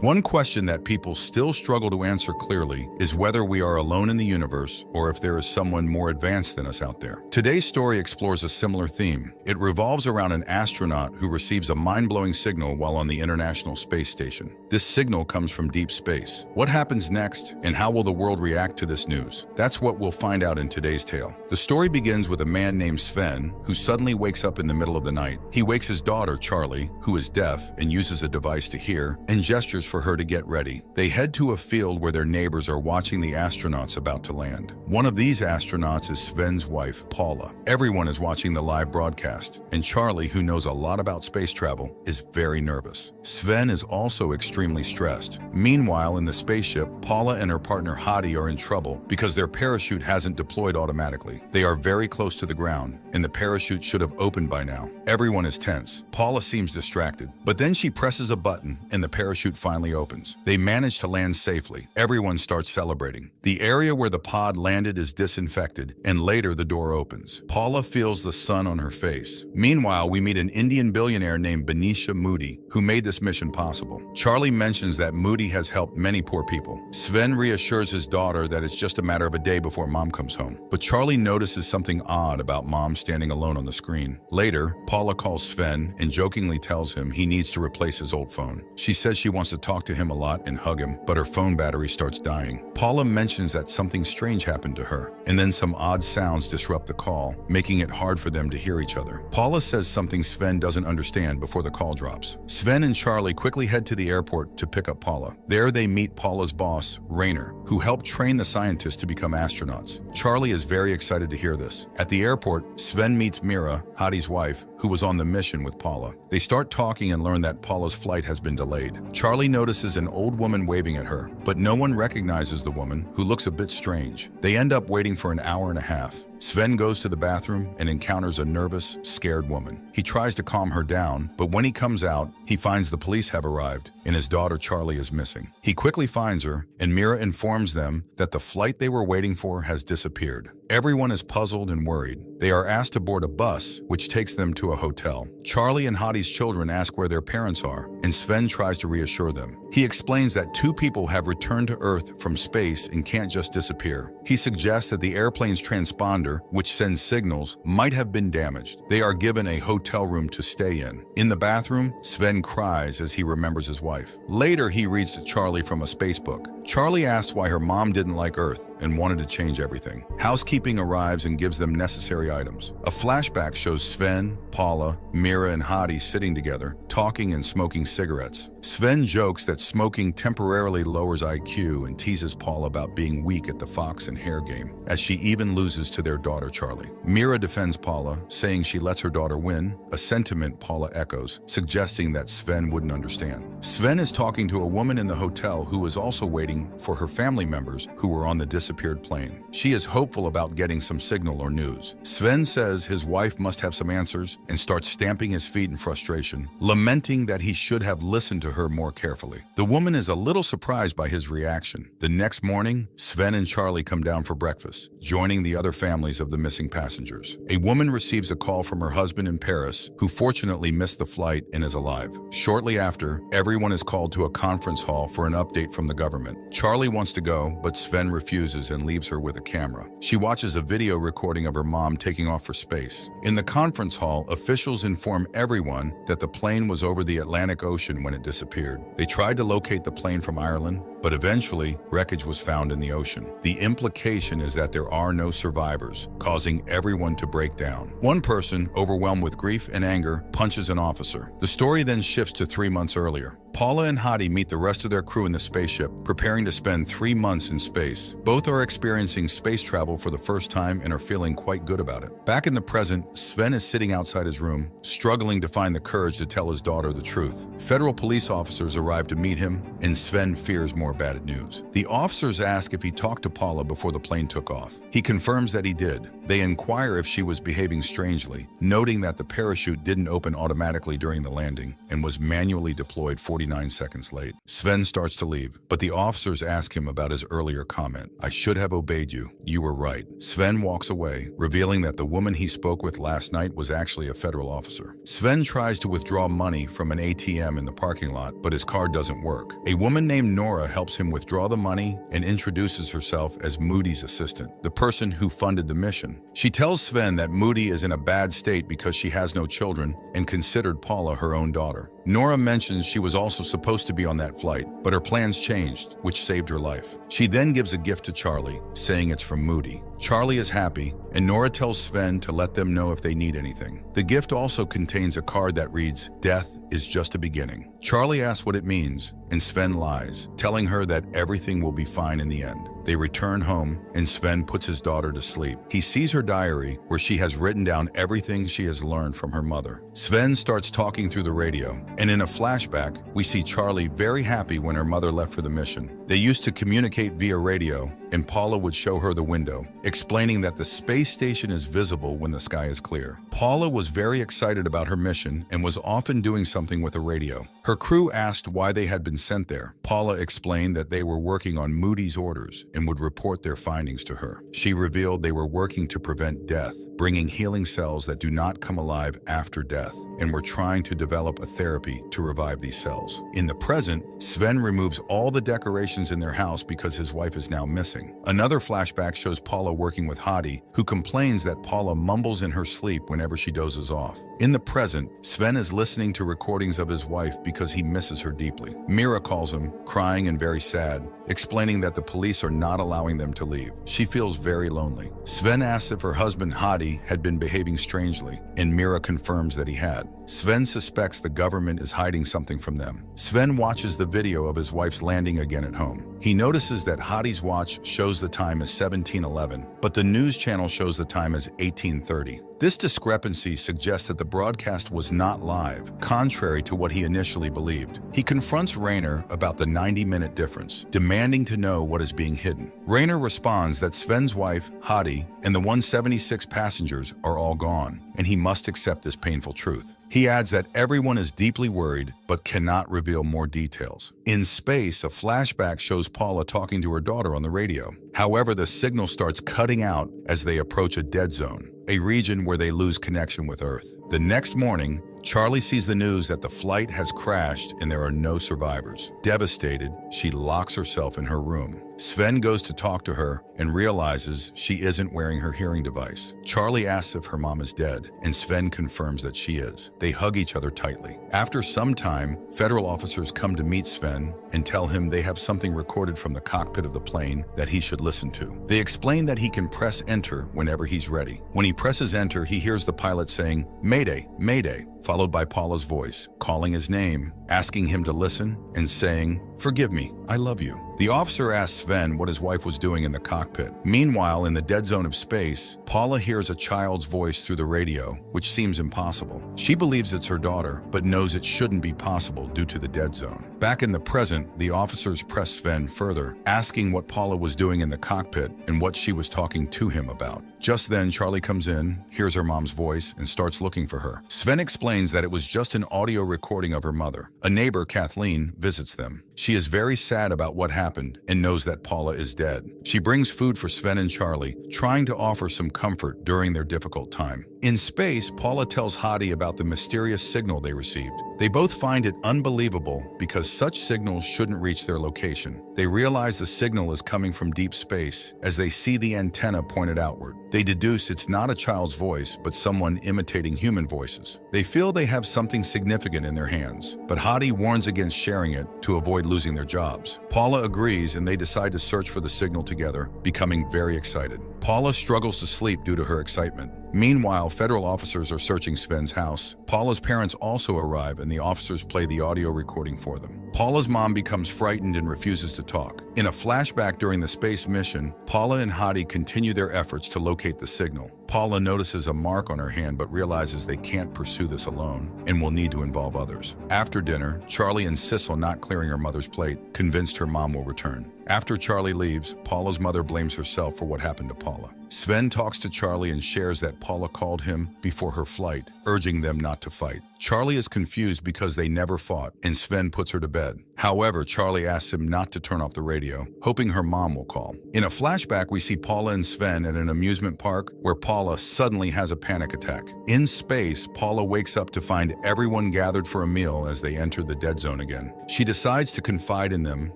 One question that people still struggle to answer clearly is whether we are alone in the universe or if there is someone more advanced than us out there. Today's story explores a similar theme. It revolves around an astronaut who receives a mind-blowing signal while on the International Space Station. This signal comes from deep space. What happens next, and how will the world react to this news? That's what we'll find out in today's tale. The story begins with a man named Sven who suddenly wakes up in the middle of the night. He wakes his daughter, Charlie, who is deaf and uses a device to hear, and gestures for her to get ready. They head to a field where their neighbors are watching the astronauts about to land. One of these astronauts is Sven's wife, Paula. Everyone is watching the live broadcast, and Charlie, who knows a lot about space travel, is very nervous. Sven is also extremely stressed. Meanwhile, in the spaceship, Paula and her partner Hadi are in trouble because their parachute hasn't deployed automatically. They are very close to the ground, and the parachute should have opened by now. Everyone is tense. Paula seems distracted, but then she presses a button and the parachute finally opens. They manage to land safely. Everyone starts celebrating. The area where the pod landed is disinfected, and later the door opens. Paula feels the sun on her face. Meanwhile, we meet an Indian billionaire named Benisha Moody, who made this mission possible. Charlie mentions that Moody has helped many poor people. Sven reassures his daughter that it's just a matter of a day before mom comes home. But Charlie notices something odd about mom standing alone on the screen. Later, Paula calls Sven and jokingly tells him he needs to replace his old phone. She says she wants to talk to him a lot and hug him, but her phone battery starts dying. Paula mentions that something strange happened to her, and then some odd sounds disrupt the call, making it hard for them to hear each other. Paula says something Sven doesn't understand before the call drops. Sven and Charlie quickly head to the airport to pick up Paula. There they meet Paula's boss, Rainer, who helped train the scientists to become astronauts. Charlie is very excited to hear this. At the airport, Sven meets Mira, Hadi's wife, who was on the mission with Paula. They start talking and learn that Paula's flight has been delayed. Charlie notices an old woman waving at her, but no one recognizes the woman, who looks a bit strange. They end up waiting for an hour and a half. Sven goes to the bathroom and encounters a nervous, scared woman. He tries to calm her down, but when he comes out, he finds the police have arrived and his daughter Charlie is missing. He quickly finds her, and Mira informs them that the flight they were waiting for has disappeared. Everyone is puzzled and worried. They are asked to board a bus, which takes them to a hotel. Charlie and Hadi's children ask where their parents are, and Sven tries to reassure them. He explains that two people have returned to Earth from space and can't just disappear. He suggests that the airplane's transponder, which sends signals, might have been damaged. They are given a hotel room to stay in. In the bathroom, Sven cries as he remembers his wife. Later, he reads to Charlie from a space book. Charlie asks why her mom didn't like Earth and wanted to change everything. Housekeeping arrives and gives them necessary items. A flashback shows Sven, Paula, Mira, and Hadi sitting together, talking and smoking cigarettes. Sven jokes that smoking temporarily lowers IQ and teases Paula about being weak at the fox and hare game, as she even loses to their daughter Charlie. Mira defends Paula, saying she lets her daughter win, a sentiment Paula echoes, suggesting that Sven wouldn't understand. Sven is talking to a woman in the hotel who is also waiting for her family members who were on the disappeared plane. She is hopeful about getting some signal or news. Sven says his wife must have some answers and starts stamping his feet in frustration, lamenting that he should have listened to her more carefully. The woman is a little surprised by his reaction. The next morning, Sven and Charlie come down for breakfast, joining the other families of the missing passengers. A woman receives a call from her husband in Paris, who fortunately missed the flight and is alive. Shortly after, everyone is called to a conference hall for an update from the government. Charlie wants to go, but Sven refuses and leaves her with a camera. She watches a video recording of her mom taking off for space. In the conference hall, officials inform everyone that the plane was over the Atlantic Ocean when it disappeared. They tried to locate the plane from Ireland, but eventually, wreckage was found in the ocean. The implication is that there are no survivors, causing everyone to break down. One person, overwhelmed with grief and anger, punches an officer. The story then shifts to 3 months earlier. Paula and Hadi meet the rest of their crew in the spaceship, preparing to spend 3 months in space. Both are experiencing space travel for the first time and are feeling quite good about it. Back in the present, Sven is sitting outside his room, struggling to find the courage to tell his daughter the truth. Federal police officers arrive to meet him, and Sven fears more bad news. The officers ask if he talked to Paula before the plane took off. He confirms that he did. They inquire if she was behaving strangely, noting that the parachute didn't open automatically during the landing and was manually deployed 49 49 seconds late. Sven starts to leave, but the officers ask him about his earlier comment. "I should have obeyed you. You were right." Sven walks away, revealing that the woman he spoke with last night was actually a federal officer. Sven tries to withdraw money from an ATM in the parking lot, but his card doesn't work. A woman named Nora helps him withdraw the money and introduces herself as Moody's assistant, the person who funded the mission. She tells Sven that Moody is in a bad state because she has no children and considered Paula her own daughter. Nora mentions she was also supposed to be on that flight, but her plans changed, which saved her life. She then gives a gift to Charlie, saying it's from Moody. Charlie is happy, and Nora tells Sven to let them know if they need anything. The gift also contains a card that reads, "Death is just a beginning." Charlie asks what it means, and Sven lies, telling her that everything will be fine in the end. They return home, and Sven puts his daughter to sleep. He sees her diary, where she has written down everything she has learned from her mother. Sven starts talking through the radio, and in a flashback, we see Charlie very happy when her mother left for the mission. They used to communicate via radio, and Paula would show her the window, explaining that the space station is visible when the sky is clear. Paula was very excited about her mission and was often doing something with a radio. Her crew asked why they had been sent there. Paula explained that they were working on Moody's orders and would report their findings to her. She revealed they were working to prevent death, bringing healing cells that do not come alive after death, and were trying to develop a therapy to revive these cells. In the present, Sven removes all the decorations in their house because his wife is now missing. Another flashback shows Paula working with Hadi, who complains that Paula mumbles in her sleep whenever she dozes off. In the present, Sven is listening to recordings of his wife because he misses her deeply. Mira calls him, crying and very sad, explaining that the police are not allowing them to leave. She feels very lonely. Sven asks if her husband Hadi had been behaving strangely, and Mira confirms that he had. Sven suspects the government is hiding something from them. Sven watches the video of his wife's landing again at home. He notices that Hadi's watch shows the time as 17:11, but the news channel shows the time as 18:30. This discrepancy suggests that the broadcast was not live, contrary to what he initially believed. He confronts Rainer about the 90-minute difference, demanding to know what is being hidden. Rainer responds that Sven's wife, Hadi, and the 176 passengers are all gone, and he must accept this painful truth. He adds that everyone is deeply worried, but cannot reveal more details. In space, a flashback shows Paula talking to her daughter on the radio. However, the signal starts cutting out as they approach a dead zone, a region where they lose connection with Earth. The next morning, Charlie sees the news that the flight has crashed and there are no survivors. Devastated, she locks herself in her room. Sven goes to talk to her and realizes she isn't wearing her hearing device. Charlie asks if her mom is dead, and Sven confirms that she is. They hug each other tightly. After some time, federal officers come to meet Sven and tell him they have something recorded from the cockpit of the plane that he should listen to. They explain that he can press enter whenever he's ready. When he presses enter, he hears the pilot saying, "Mayday, Mayday," followed by Paula's voice, calling his name, asking him to listen, and saying, "Forgive me, I love you." The officer asks Sven what his wife was doing in the cockpit. Meanwhile, in the dead zone of space, Paula hears a child's voice through the radio, which seems impossible. She believes it's her daughter, but knows it shouldn't be possible due to the dead zone. Back in the present, the officers press Sven further, asking what Paula was doing in the cockpit and what she was talking to him about. Just then, Charlie comes in, hears her mom's voice, and starts looking for her. Sven explains that it was just an audio recording of her mother. A neighbor, Kathleen, visits them. She is very sad about what happened and knows that Paula is dead. She brings food for Sven and Charlie, trying to offer some comfort during their difficult time. In space, Paula tells Hadi about the mysterious signal they received. They both find it unbelievable because such signals shouldn't reach their location. They realize the signal is coming from deep space as they see the antenna pointed outward. They deduce it's not a child's voice, but someone imitating human voices. They feel they have something significant in their hands, but Hadi warns against sharing it to avoid losing their jobs. Paula agrees and they decide to search for the signal together, becoming very excited. Paula struggles to sleep due to her excitement. Meanwhile, federal officers are searching Sven's house. Paula's parents also arrive and the officers play the audio recording for them. Paula's mom becomes frightened and refuses to talk. In a flashback during the space mission, Paula and Hadi continue their efforts to locate the signal. Paula notices a mark on her hand but realizes they can't pursue this alone and will need to involve others. After dinner, Charlie insists on not clearing her mother's plate, convinced her mom will return. After Charlie leaves, Paula's mother blames herself for what happened to Paula. Sven talks to Charlie and shares that Paula called him before her flight, urging them not to fight. Charlie is confused because they never fought, and Sven puts her to bed. However, Charlie asks him not to turn off the radio, hoping her mom will call. In a flashback, we see Paula and Sven at an amusement park where Paula suddenly has a panic attack. In space, Paula wakes up to find everyone gathered for a meal as they enter the dead zone again. She decides to confide in them,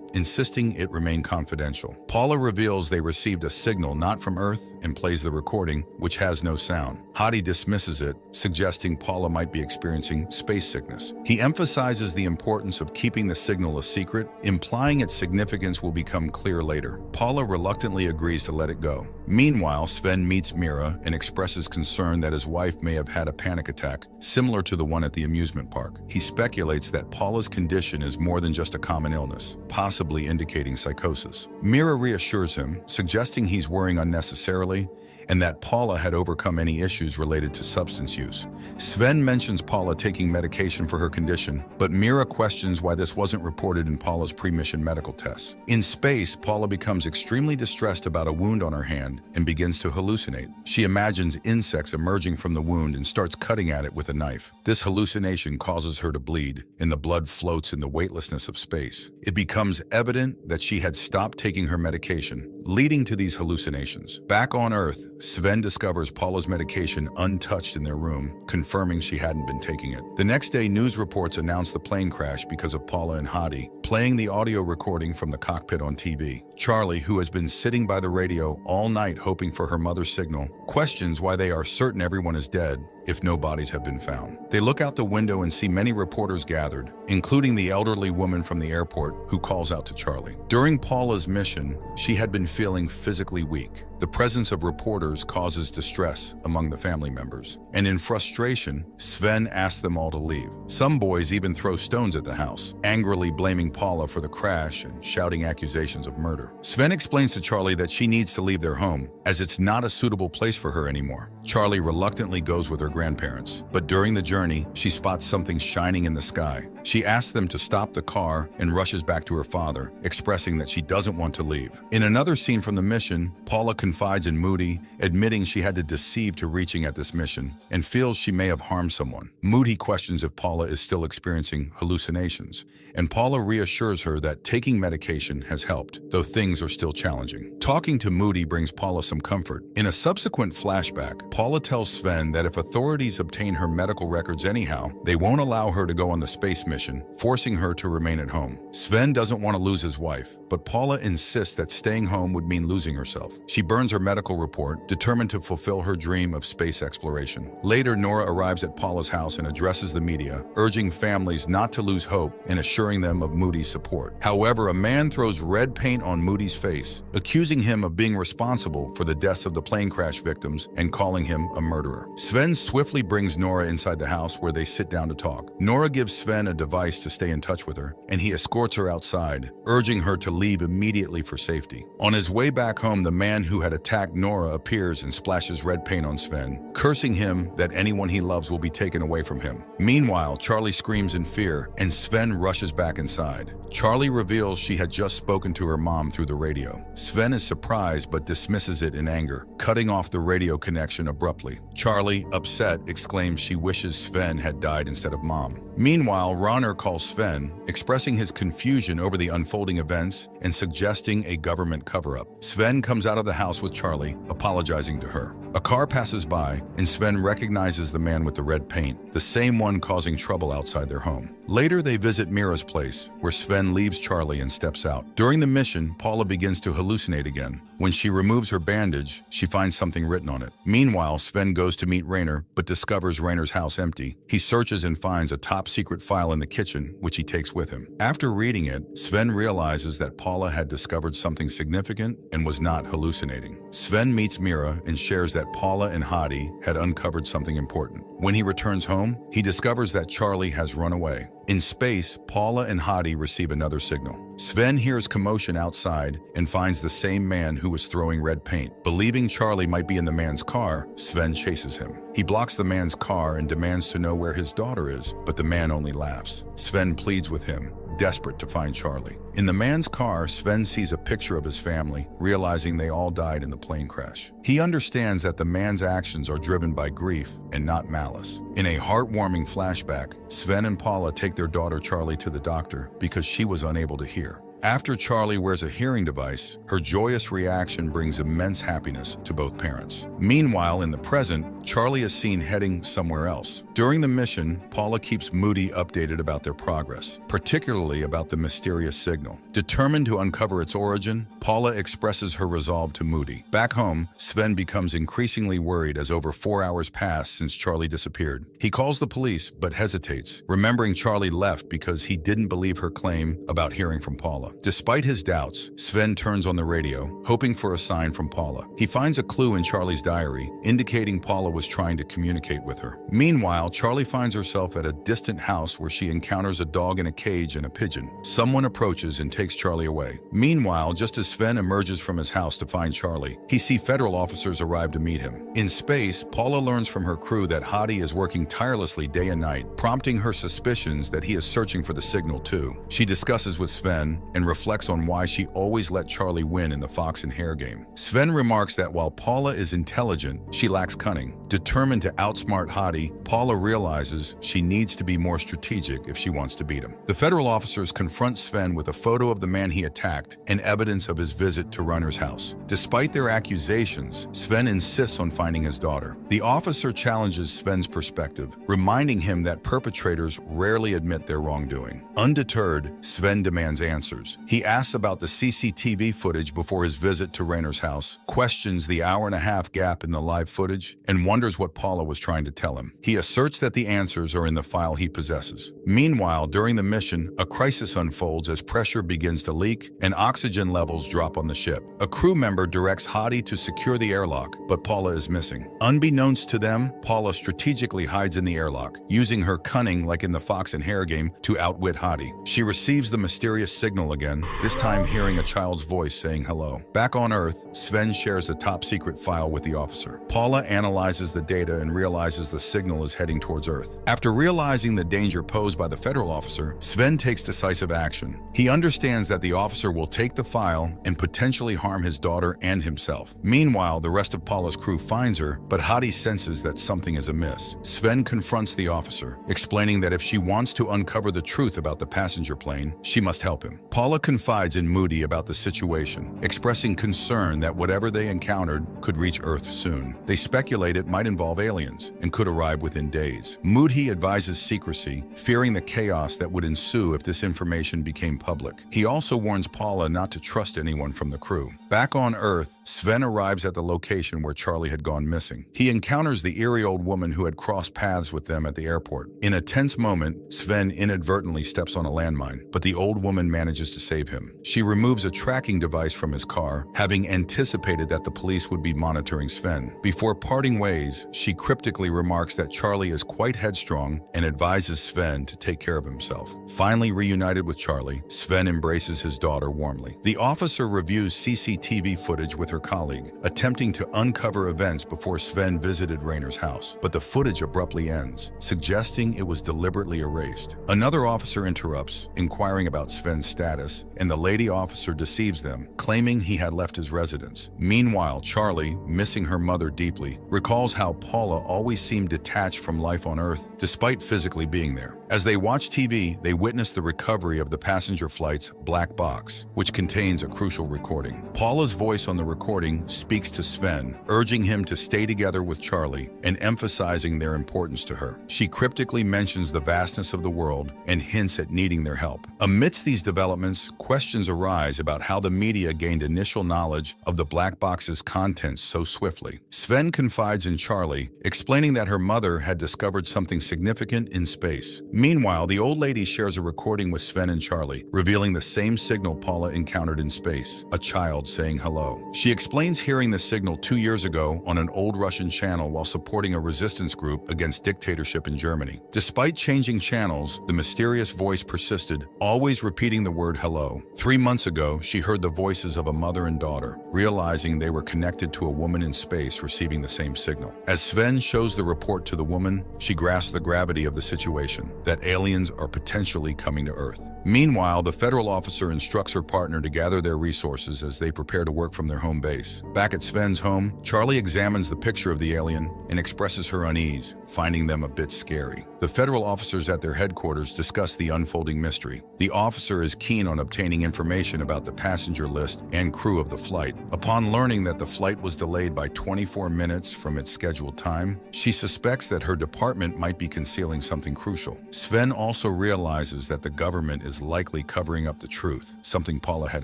insisting it remain confidential. Paula reveals they received a signal not from Earth and plays the recording, which has no sound. Hadi dismisses it, suggesting Paula might be experiencing space sickness. He emphasizes the importance of keeping the signal a secret, implying its significance will become clear later. Paula reluctantly agrees to let it go. Meanwhile, Sven meets Mira and expresses concern that his wife may have had a panic attack, similar to the one at the amusement park. He speculates that Paula's condition is more than just a common illness, possibly indicating psychosis. Mira reassures him, suggesting he's worrying unnecessarily and that Paula had overcome any issues related to substance use. Sven mentions Paula taking medication for her condition, but Mira questions why this wasn't reported in Paula's pre-mission medical tests. In space, Paula becomes extremely distressed about a wound on her hand and begins to hallucinate. She imagines insects emerging from the wound and starts cutting at it with a knife. This hallucination causes her to bleed, and the blood floats in the weightlessness of space. It becomes evident that she had stopped taking her medication, leading to these hallucinations. Back on Earth, Sven discovers Paula's medication untouched in their room, confirming she hadn't been taking it. The next day, news reports announce the plane crash because of Paula and Hadi, playing the audio recording from the cockpit on TV. Charlie, who has been sitting by the radio all night hoping for her mother's signal, questions why they are certain everyone is dead if no bodies have been found. They look out the window and see many reporters gathered, including the elderly woman from the airport who calls out to Charlie. During Paula's mission, she had been feeling physically weak. The presence of reporters causes distress among the family members, and in frustration, Sven asks them all to leave. Some boys even throw stones at the house, angrily blaming Paula for the crash and shouting accusations of murder. Sven explains to Charlie that she needs to leave their home, as it's not a suitable place for her anymore. Charlie reluctantly goes with her grandparents, but during the journey, she spots something shining in the sky. She asks them to stop the car and rushes back to her father, expressing that she doesn't want to leave. In another scene from the mission, Paula confides in Moody, admitting she had to deceive to reaching at this mission and feels she may have harmed someone. Moody questions if Paula is still experiencing hallucinations, and Paula reassures her that taking medication has helped, though things are still challenging. Talking to Moody brings Paula some comfort. In a subsequent flashback, Paula tells Sven that if authorities obtain her medical records anyhow, they won't allow her to go on the space mission, forcing her to remain at home. Sven doesn't want to lose his wife, but Paula insists that staying home would mean losing herself. She burns her medical report, determined to fulfill her dream of space exploration. Later, Nora arrives at Paula's house and addresses the media, urging families not to lose hope and assuring them of Moody's support. However, a man throws red paint on Moody's face, accusing him of being responsible for the deaths of the plane crash victims and calling him a murderer. Sven swiftly brings Nora inside the house where they sit down to talk. Nora gives Sven a device to stay in touch with her, and he escorts her outside, urging her to leave immediately for safety. On his way back home, the man who had attacked Nora appears and splashes red paint on Sven, cursing him that anyone he loves will be taken away from him. Meanwhile, Charlie screams in fear, and Sven rushes back inside. Charlie reveals she had just spoken to her mom through the radio. Sven is surprised but dismisses it in anger, cutting off the radio connection abruptly. Charlie, upset, exclaims she wishes Sven had died instead of mom. Meanwhile, Ronner calls Sven, expressing his confusion over the unfolding events and suggesting a government cover-up. Sven comes out of the house with Charlie, apologizing to her. A car passes by, and Sven recognizes the man with the red paint, the same one causing trouble outside their home. Later, they visit Mira's place, where Sven leaves Charlie and steps out. During the mission, Paula begins to hallucinate again. When she removes her bandage, she finds something written on it. Meanwhile, Sven goes to meet Rainer, but discovers Rainer's house empty. He searches and finds a top-secret file in the kitchen, which he takes with him. After reading it, Sven realizes that Paula had discovered something significant and was not hallucinating. Sven meets Mira and shares that that Paula and Hadi had uncovered something important. When he returns home, he discovers that Charlie has run away. In space, Paula and Hadi receive another signal. Sven hears commotion outside and finds the same man who was throwing red paint. Believing Charlie might be in the man's car, Sven chases him. He blocks the man's car and demands to know where his daughter is, but the man only laughs. Sven pleads with him, desperate to find Charlie. In the man's car, Sven sees a picture of his family, realizing they all died in the plane crash. He understands that the man's actions are driven by grief and not malice. In a heartwarming flashback, Sven and Paula take their daughter Charlie to the doctor because she was unable to hear. After Charlie wears a hearing device, her joyous reaction brings immense happiness to both parents. Meanwhile, in the present, Charlie is seen heading somewhere else. During the mission, Paula keeps Moody updated about their progress, particularly about the mysterious signal. Determined to uncover its origin, Paula expresses her resolve to Moody. Back home, Sven becomes increasingly worried as over 4 hours pass since Charlie disappeared. He calls the police, but hesitates, remembering Charlie left because he didn't believe her claim about hearing from Paula. Despite his doubts, Sven turns on the radio, hoping for a sign from Paula. He finds a clue in Charlie's diary, indicating Paula was trying to communicate with her. Meanwhile, Charlie finds herself at a distant house where she encounters a dog in a cage and a pigeon. Someone approaches and takes Charlie away. Meanwhile, just as Sven emerges from his house to find Charlie, he sees federal officers arrive to meet him. In space, Paula learns from her crew that Hadi is working tirelessly day and night, prompting her suspicions that he is searching for the signal too. She discusses with Sven and reflects on why she always let Charlie win in the fox and hare game. Sven remarks that while Paula is intelligent, she lacks cunning. Determined to outsmart Hadi, Paula realizes she needs to be more strategic if she wants to beat him. The federal officers confront Sven with a photo of the man he attacked and evidence of his visit to Runner's house. Despite their accusations, Sven insists on finding his daughter. The officer challenges Sven's perspective, reminding him that perpetrators rarely admit their wrongdoing. Undeterred, Sven demands answers. He asks about the CCTV footage before his visit to Rainer's house, questions the hour-and-a-half gap in the live footage, and wonders what Paula was trying to tell him. He asserts that the answers are in the file he possesses. Meanwhile, during the mission, a crisis unfolds as pressure begins to leak and oxygen levels drop on the ship. A crew member directs Hadi to secure the airlock, but Paula is missing. Unbeknownst to them, Paula strategically hides in the airlock, using her cunning like in the fox and hare game to outwit Hadi. She receives the mysterious signal again, this time hearing a child's voice saying hello. Back on Earth, Sven shares the top-secret file with the officer. Paula analyzes the data and realizes the signal is heading towards Earth. After realizing the danger posed by the federal officer, Sven takes decisive action. He understands that the officer will take the file and potentially harm his daughter and himself. Meanwhile, the rest of Paula's crew finds her, but Hadi senses that something is amiss. Sven confronts the officer, explaining that if she wants to uncover the truth about the passenger plane, she must help him. Paula confides in Moody about the situation, expressing concern that whatever they encountered could reach Earth soon. They speculate it might involve aliens and could arrive within days. Moody advises secrecy, fearing the chaos that would ensue if this information became public. He also warns Paula not to trust anyone from the crew. Back on Earth, Sven arrives at the location where Charlie had gone missing. He encounters the eerie old woman who had crossed paths with them at the airport. In a tense moment, Sven inadvertently steps on a landmine, but the old woman manages to save him. She removes a tracking device from his car, having anticipated that the police would be monitoring Sven. Before parting ways, she cryptically remarks that Charlie is quite headstrong and advises Sven to take care of himself. Finally reunited with Charlie, Sven embraces his daughter warmly. The officer reviews CCTV footage with her colleague, attempting to uncover events before Sven visited Rainer's house, but the footage abruptly ends, suggesting it was deliberately erased. Another officer interrupts, inquiring about Sven's status, and the lady officer deceives them, claiming he had left his residence. Meanwhile, Charlie, missing her mother deeply, recalls how Paula always seemed detached from life on Earth, despite physically being there. As they watch TV, they witness the recovery of the passenger flight's black box, which contains a crucial recording. Paula's voice on the recording speaks to Sven, urging him to stay together with Charlie and emphasizing their importance to her. She cryptically mentions the vastness of the world and hints at needing their help. Amidst these developments, questions arise about how the media gained initial knowledge of the black box's contents so swiftly. Sven confides in Charlie, explaining that her mother had discovered something significant in space. Meanwhile, the old lady shares a recording with Sven and Charlie, revealing the same signal Paula encountered in space, a child saying hello. She explains hearing the signal 2 years ago on an old Russian channel while supporting a resistance group against dictatorship in Germany. Despite changing channels, the mysterious voice persisted, always repeating the word hello. 3 months ago, she heard the voices of a mother and daughter, realizing they were connected to a woman in space receiving the same signal. As Sven shows the report to the woman, she grasps the gravity of the situation, that aliens are potentially coming to Earth. Meanwhile, the federal officer instructs her partner to gather their resources as they prepare to work from their home base. Back at Sven's home, Charlie examines the picture of the alien and expresses her unease, finding them a bit scary. The federal officers at their headquarters discuss the unfolding mystery. The officer is keen on obtaining information about the passenger list and crew of the flight. Upon learning that the flight was delayed by 24 minutes from its scheduled time, she suspects that her department might be concealing something crucial. Sven also realizes that the government is likely covering up the truth, something Paula had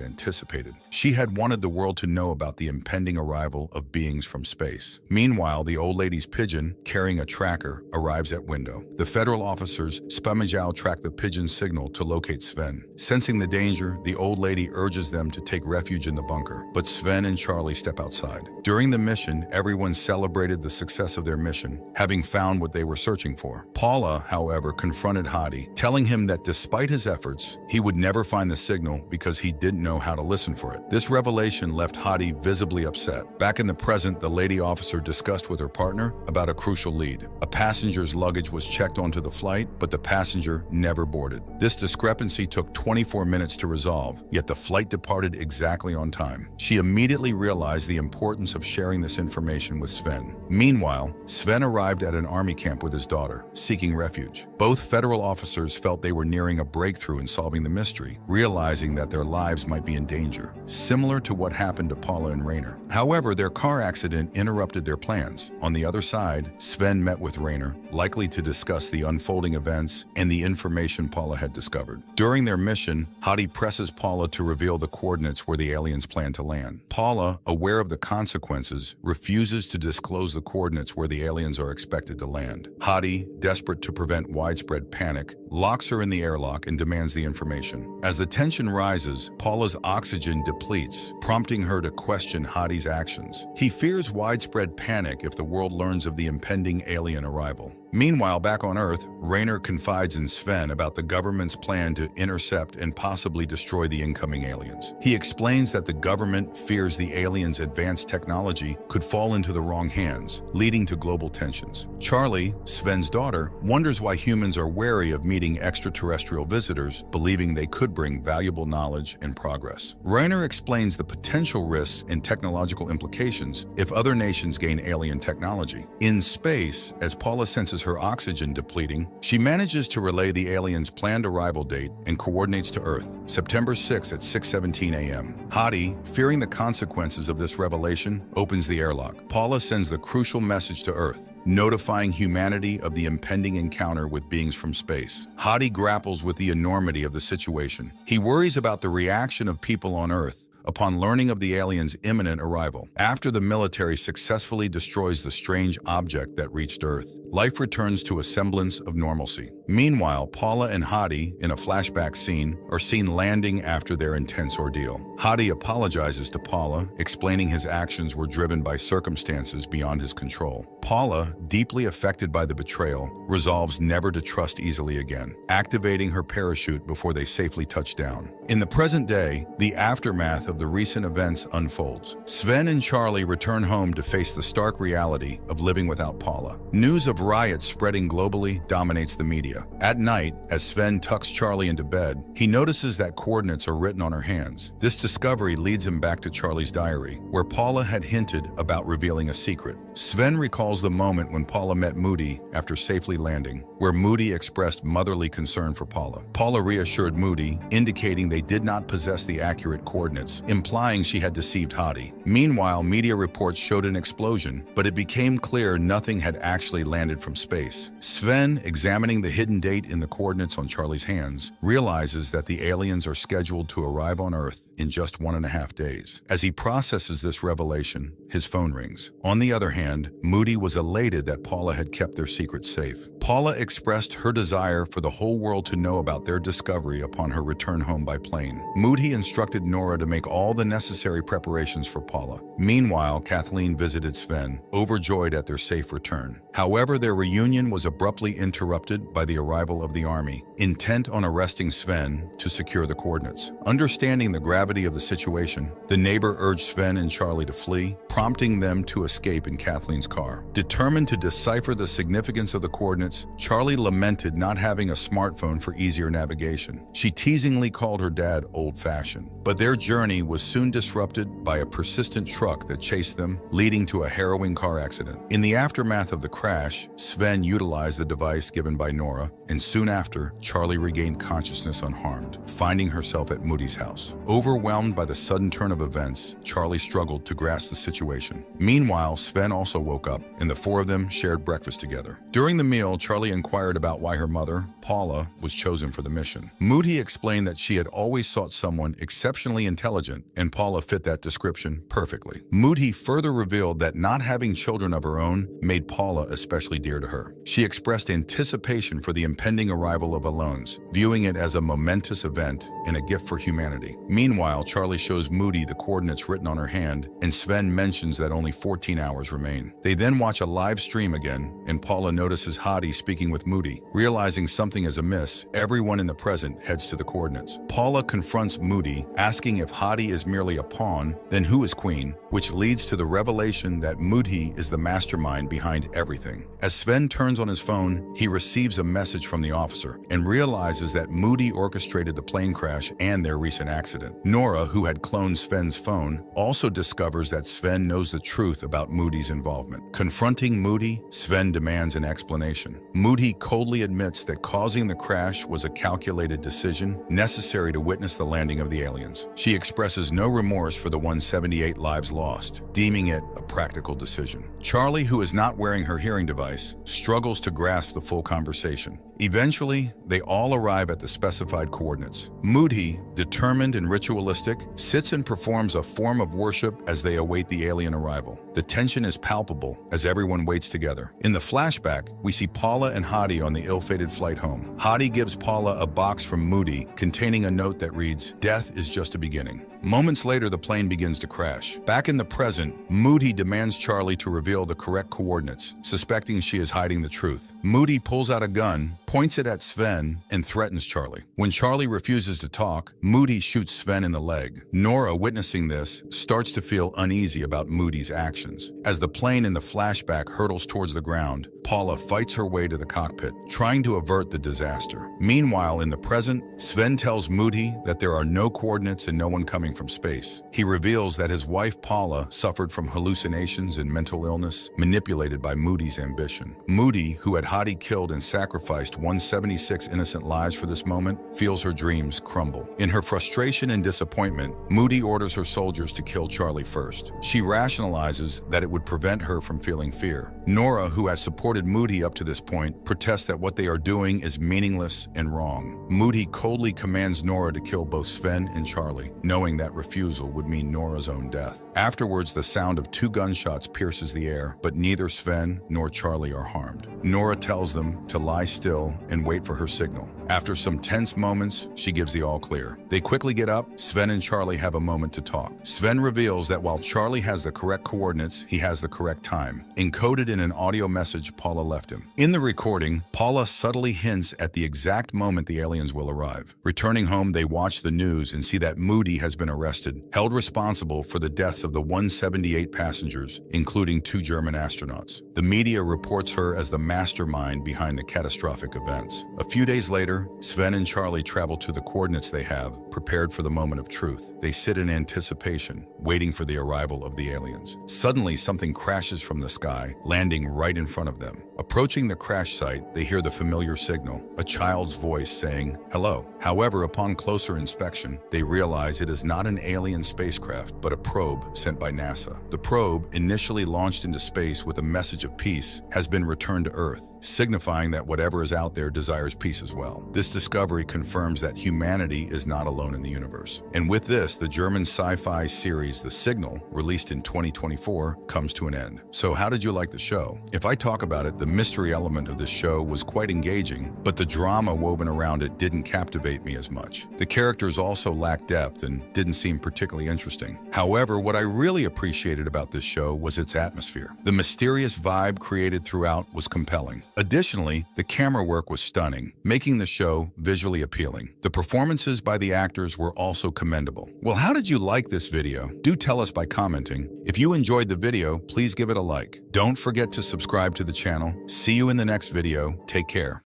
anticipated. She had wanted the world to know about the impending arrival of beings from space. Meanwhile, the old lady's pigeon, carrying a tracker, arrives at window. The federal officers Spamajal track the pigeon's signal to locate Sven. Sensing the danger, the old lady urges them to take refuge in the bunker, but Sven and Charlie step outside. During the mission, everyone celebrated the success of their mission, having found what they were searching for. Paula, however, confronted Hadi, telling him that despite his efforts, he would never find the signal because he didn't know how to listen for it. This revelation left Hadi visibly upset. Back in the present, the lady officer discussed with her partner about a crucial lead. A passenger's luggage was checked onto the flight, but the passenger never boarded. This discrepancy took 24 minutes to resolve, yet the flight departed exactly on time. She immediately realized the importance of sharing this information with Sven. Meanwhile, Sven arrived at an army camp with his daughter, seeking refuge. Both federal officers felt they were nearing a breakthrough in solving the mystery, realizing that their lives might be in danger, similar to what happened to Paula and Rainer. However, their car accident interrupted their plans. On the other side, Sven met with Rainer, likely to discuss the unfolding events and the information Paula had discovered. During their mission, Hadi presses Paula to reveal the coordinates where the aliens plan to land. Paula, aware of the consequences, refuses to disclose the coordinates where the aliens are expected to land. Hadi, desperate to prevent widespread panic, locks her in the airlock and demands the information. As the tension rises, Paula's oxygen depletes, prompting her to question Hadi's actions. He fears widespread panic if the world learns of the impending alien arrival. Meanwhile, back on Earth, Rainer confides in Sven about the government's plan to intercept and possibly destroy the incoming aliens. He explains that the government fears the aliens' advanced technology could fall into the wrong hands, leading to global tensions. Charlie, Sven's daughter, wonders why humans are wary of meeting extraterrestrial visitors, believing they could bring valuable knowledge and progress. Rainer explains the potential risks and technological implications if other nations gain alien technology. In space, as Paula senses her oxygen depleting, she manages to relay the aliens' planned arrival date and coordinates to Earth, September 6 at 6:17 a.m. Hadi, fearing the consequences of this revelation, opens the airlock. Paula sends the crucial message to Earth, notifying humanity of the impending encounter with beings from space. Hadi grapples with the enormity of the situation. He worries about the reaction of people on Earth upon learning of the aliens' imminent arrival. After the military successfully destroys the strange object that reached Earth, life returns to a semblance of normalcy. Meanwhile, Paula and Hadi, in a flashback scene, are seen landing after their intense ordeal. Hadi apologizes to Paula, explaining his actions were driven by circumstances beyond his control. Paula, deeply affected by the betrayal, resolves never to trust easily again, activating her parachute before they safely touch down. In the present day, the aftermath of the recent events unfolds. Sven and Charlie return home to face the stark reality of living without Paula. News of riots spreading globally dominates the media. At night, as Sven tucks Charlie into bed, he notices that coordinates are written on her hands. This discovery leads him back to Charlie's diary, where Paula had hinted about revealing a secret. Sven recalls the moment when Paula met Moody after safely landing, where Moody expressed motherly concern for Paula. Paula reassured Moody, indicating they did not possess the accurate coordinates, implying she had deceived Hadi. Meanwhile, media reports showed an explosion, but it became clear nothing had actually landed from space. Sven, examining the hidden date in the coordinates on Charlie's hands, realizes that the aliens are scheduled to arrive on Earth in just 1.5 days. As he processes this revelation, his phone rings. On the other hand, Moody was elated that Paula had kept their secret safe. Paula expressed her desire for the whole world to know about their discovery upon her return home by plane. Moody instructed Nora to make all the necessary preparations for Paula. Meanwhile, Kathleen visited Sven, overjoyed at their safe return. However, their reunion was abruptly interrupted by the arrival of the army, intent on arresting Sven to secure the coordinates. Understanding the gravity of the situation, the neighbor urged Sven and Charlie to flee, prompting them to escape in Kathleen's car. Determined to decipher the significance of the coordinates, Charlie lamented not having a smartphone for easier navigation. She teasingly called her dad old-fashioned. But their journey was soon disrupted by a persistent truck that chased them, leading to a harrowing car accident. In the aftermath of the crash, Sven utilized the device given by Nora, and soon after, Charlie regained consciousness unharmed, finding herself at Moody's house. Overwhelmed by the sudden turn of events, Charlie struggled to grasp the situation. Meanwhile, Sven also woke up, and the four of them shared breakfast together. During the meal, Charlie inquired about why her mother, Paula, was chosen for the mission. Moody explained that she had always sought someone exceptionally intelligent, and Paula fit that description perfectly. Moody further revealed that not having children of her own made Paula especially dear to her. She expressed anticipation for the impending arrival of Alones, viewing it as a momentous event and a gift for humanity. Meanwhile, Charlie shows Moody the coordinates written on her hand, and Sven mentions that only 14 hours remain. They then watch a live stream again, and Paula notices Hadi speaking with Moody. Realizing something is amiss, everyone in the present heads to the coordinates. Paula confronts Moody, asking if Hadi is merely a pawn, then who is queen, which leads to the revelation that Moody is the mastermind behind everything. As Sven turns on his phone, he receives a message from the officer and realizes that Moody orchestrated the plane crash and their recent accident. Nora, who had cloned Sven's phone, also discovers that Sven knows the truth about Moody's involvement. Confronting Moody, Sven demands an explanation. Moody coldly admits that causing the crash was a calculated decision necessary to witness the landing of the aliens. She expresses no remorse for the 178 lives lost, deeming it a practical decision. Charlie, who is not wearing her hearing device, struggles to grasp the full conversation. Eventually, they all arrive at the specified coordinates. Moody, determined and ritualistic, sits and performs a form of worship as they await the alien arrival. The tension is palpable as everyone waits together. In the flashback, we see Paula and Hadi on the ill-fated flight home. Hadi gives Paula a box from Moody containing a note that reads, "Death is just a beginning." Moments later, the plane begins to crash. Back in the present, Moody demands Charlie to reveal the correct coordinates, suspecting she is hiding the truth. Moody pulls out a gun, points it at Sven, and threatens Charlie. When Charlie refuses to talk, Moody shoots Sven in the leg. Nora, witnessing this, starts to feel uneasy about Moody's actions. As the plane in the flashback hurtles towards the ground, Paula fights her way to the cockpit, trying to avert the disaster. Meanwhile, in the present, Sven tells Moody that there are no coordinates and no one coming from space. He reveals that his wife Paula suffered from hallucinations and mental illness, manipulated by Moody's ambition. Moody, who had Hadi killed and sacrificed 176 innocent lives for this moment, feels her dreams crumble. In her frustration and disappointment, Moody orders her soldiers to kill Charlie first. She rationalizes that it would prevent her from feeling fear. Nora, who has supported Moody up to this point, protests that what they are doing is meaningless and wrong. Moody coldly commands Nora to kill both Sven and Charlie, knowing that refusal would mean Nora's own death. Afterwards, the sound of 2 gunshots pierces the air, but neither Sven nor Charlie are harmed. Nora tells them to lie still and wait for her signal. After some tense moments, she gives the all clear. They quickly get up. Sven and Charlie have a moment to talk. Sven reveals that while Charlie has the correct coordinates, he has the correct time, encoded in an audio message Paula left him. In the recording, Paula subtly hints at the exact moment the aliens will arrive. Returning home, they watch the news and see that Moody has been arrested, held responsible for the deaths of the 178 passengers, including 2 German astronauts. The media reports her as the mastermind behind the catastrophic events. A few days later, Sven and Charlie travel to the coordinates they have, prepared for the moment of truth. They sit in anticipation, waiting for the arrival of the aliens. Suddenly, something crashes from the sky, landing right in front of them. Approaching the crash site, they hear the familiar signal, a child's voice saying, "Hello." However, upon closer inspection, they realize it is not an alien spacecraft, but a probe sent by NASA. The probe, initially launched into space with a message of peace, has been returned to Earth, signifying that whatever is out there desires peace as well. unforgettable. This discovery confirms that humanity is not alone in the universe. And with this, the German sci-fi series The Signal, released in 2024, comes to an end. So how did you like the show? If I talk about it, the mystery element of this show was quite engaging, but the drama woven around it didn't captivate me as much. The characters also lacked depth and didn't seem particularly interesting. However, what I really appreciated about this show was its atmosphere. The mysterious vibe created throughout was compelling. Additionally, the camera work was stunning, making the show visually appealing. The performances by the actors were also commendable. Well, how did you like this video? Do tell us by commenting. If you enjoyed the video, please give it a like. Don't forget to subscribe to the channel. See you in the next video. Take care.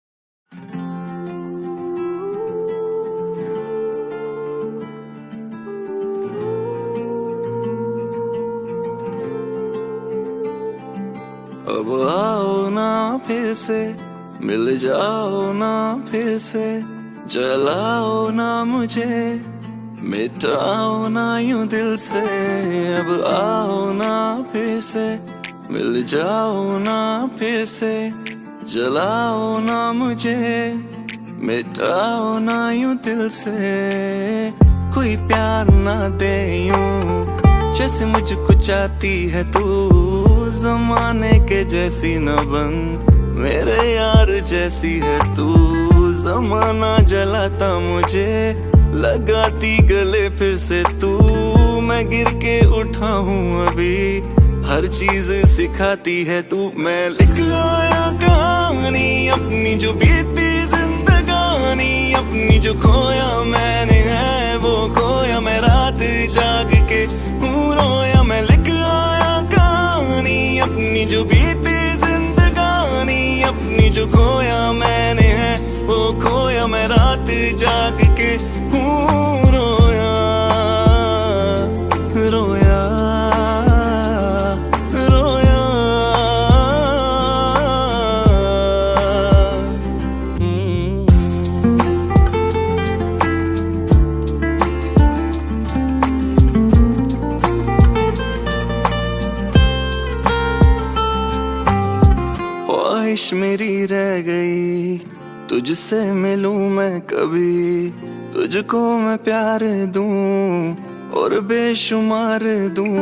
अब आओ ना फिर से मिल जाओ ना फिर से जलाओ ना मुझे मिटाओ ना यूं दिल से अब आओ ना फिर से मिल जाओ ना फिर से जलाओ ना मुझे मिटाओ ना यूं दिल से कोई प्यार ना दे यूं जैसे मुझको चाहती है तू ज़माने के जैसी न बन मेरे यार जैसी है तू ज़माना जलाता मुझे लगाती गले फिर से तू मैं गिर के उठा हूँ अभी हर चीज सिखाती है तू मैं लिख आया कहानी अपनी जो बीती जिंदगानी अपनी जो खोया मैंने है वो खोया मैं रात जाग के हूँ रोया मैं लिख आया कहानी अपनी जो बीती जिंदगानी अपनी जो खोया मैंने है वो खोया मैं रात जाग के हूँ रोया रोया रोया ख्वाहिश मेरी रह गई तुझसे मिलूं मैं कभी तुझको मैं प्यार दूं और बेशुमार दूं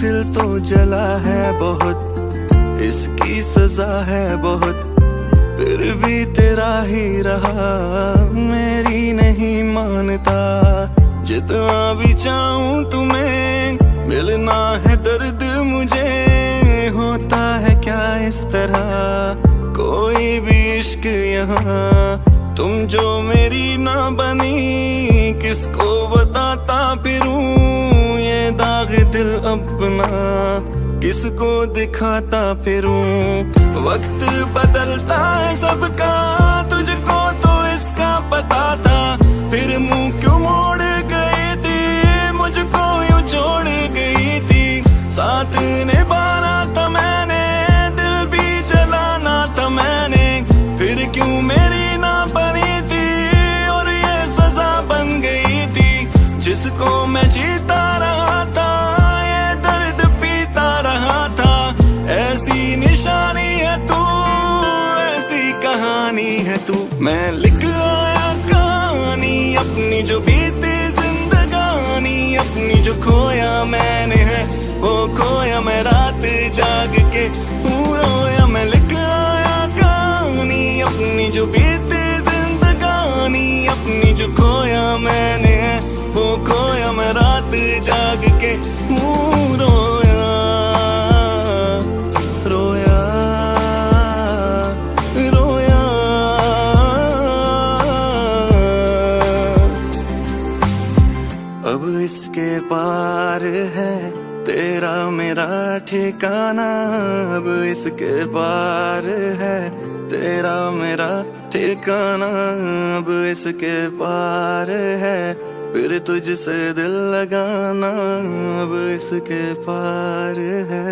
दिल तो जला है बहुत इसकी सजा है बहुत फिर भी तेरा ही रहा मेरी नहीं मानता जितना भी चाहूं तुम्हें मिलना है दर्द मुझे होता है क्या इस तरह कोई भी इश्क यहाँ तुम जो मेरी ना बनी किसको बताता फिरूं ये दाग दिल अपना किसको दिखाता फिरूं वक्त बदलता है सबका तुझको तो इसका पता था फिर मुंह क्यों मोड़ गई थी मुझको यूं छोड़ गई थी साथ निभाना था मैंने दिल भी जलाना था मैंने फिर क्यों मेरी ना बनी थी और ये सजा बन गई थी जिसको मैं जीता रहा था ये दर्द पीता रहा था ऐसी निशानी है तू ऐसी कहानी है तू मैं लिख आया कहानी अपनी जो बीती जिंदगानी अपनी जो खोया मैंने है वो खोया मैं रात जाग के हूँ रोया मैं लिख आया कहानी अपनी जो बीती जिंदगानी अपनी जो खोया मैंने है वो खोया मैं रात जाग के हूँ रोया रोया रोया अब इसके पार है तेरा मेरा ठिकाना अब इसके पार है तेरा मेरा ठिकाना अब इसके पार है फिर तुझसे दिल लगाना अब इसके पार है।